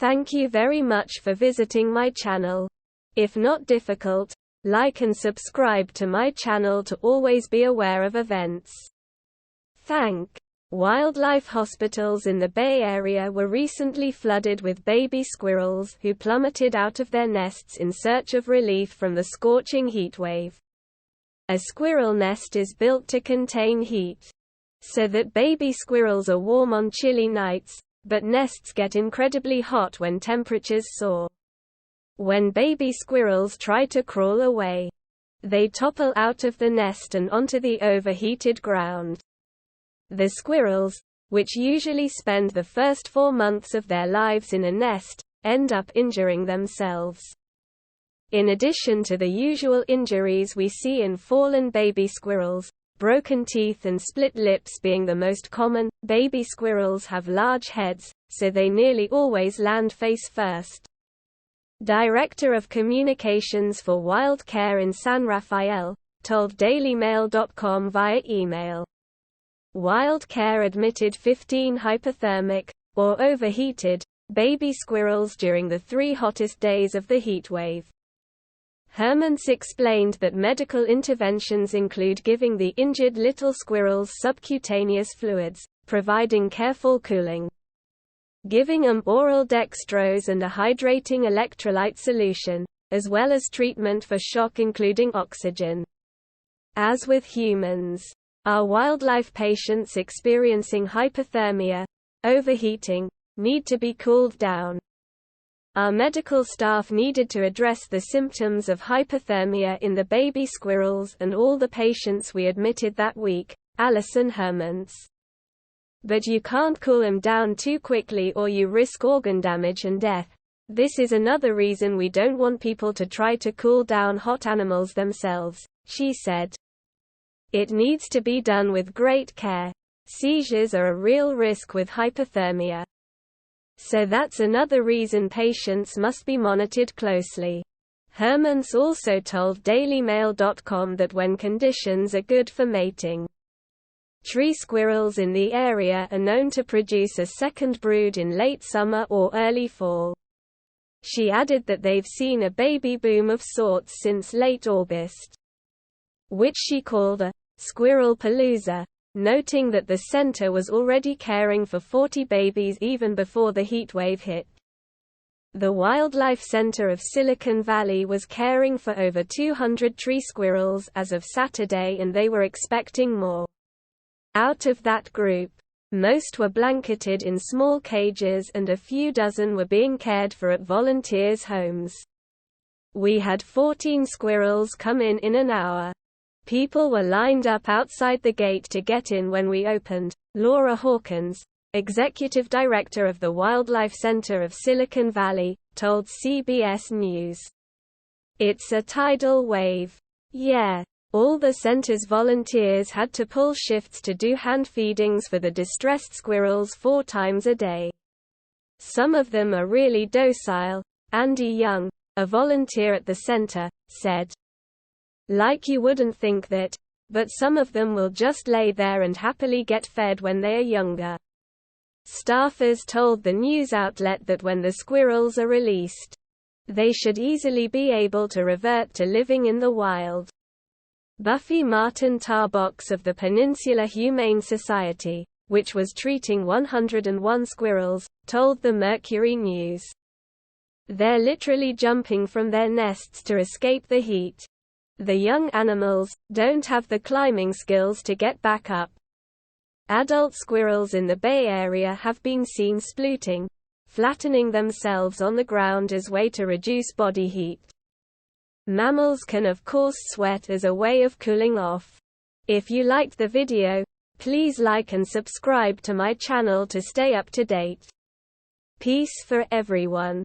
Thank you very much for visiting my channel. If not difficult, like and subscribe to my channel to always be aware of events. Thank. Wildlife hospitals in the Bay Area were recently flooded with baby squirrels who plummeted out of their nests in search of relief from the scorching heat wave. A squirrel nest is built to contain heat, so that baby squirrels are warm on chilly nights, but nests get incredibly hot when temperatures soar. When baby squirrels try to crawl away, they topple out of the nest and onto the overheated ground. The squirrels, which usually spend the first 4 months of their lives in a nest, end up injuring themselves. In addition to the usual injuries we see in fallen baby squirrels, broken teeth and split lips being the most common, baby squirrels have large heads, so they nearly always land face first. Director of Communications for Wild Care in San Rafael told dailymail.com via email. Wild Care admitted 15 hypothermic, or overheated, baby squirrels during the 3 hottest days of the heat wave. Hermans explained that medical interventions include giving the injured little squirrels subcutaneous fluids, providing careful cooling, giving them oral dextrose and a hydrating electrolyte solution, as well as treatment for shock including oxygen. As with humans, our wildlife patients experiencing hypothermia, overheating, need to be cooled down. Our medical staff needed to address the symptoms of hypothermia in the baby squirrels and all the patients we admitted that week, Alison Hermans. But you can't cool them down too quickly or you risk organ damage and death. This is another reason we don't want people to try to cool down hot animals themselves, she said. It needs to be done with great care. Seizures are a real risk with hypothermia. So that's another reason patients must be monitored closely. Hermans also told dailymail.com that when conditions are good for mating, tree squirrels in the area are known to produce a second brood in late summer or early fall. She added that they've seen a baby boom of sorts since late August, which she called a squirrel palooza, noting that the center was already caring for 40 babies even before the heatwave hit. The Wildlife Center of Silicon Valley was caring for over 200 tree squirrels as of Saturday and they were expecting more. Out of that group, most were blanketed in small cages and a few dozen were being cared for at volunteers' homes. We had 14 squirrels come in an hour. People were lined up outside the gate to get in when we opened, Laura Hawkins, executive director of the Wildlife Center of Silicon Valley, told CBS News. It's a tidal wave. Yeah. All the center's volunteers had to pull shifts to do hand feedings for the distressed squirrels 4 times a day. Some of them are really docile, Andy Young, a volunteer at the center, said. Like you wouldn't think that, but some of them will just lay there and happily get fed when they are younger. Staffers told the news outlet that when the squirrels are released, they should easily be able to revert to living in the wild. Buffy Martin Tarbox of the Peninsula Humane Society, which was treating 101 squirrels, told the Mercury News. They're literally jumping from their nests to escape the heat. The young animals don't have the climbing skills to get back up. Adult squirrels in the Bay Area have been seen splooting, flattening themselves on the ground as a way to reduce body heat. Mammals can of course sweat as a way of cooling off. If you liked the video, please like and subscribe to my channel to stay up to date. Peace for everyone.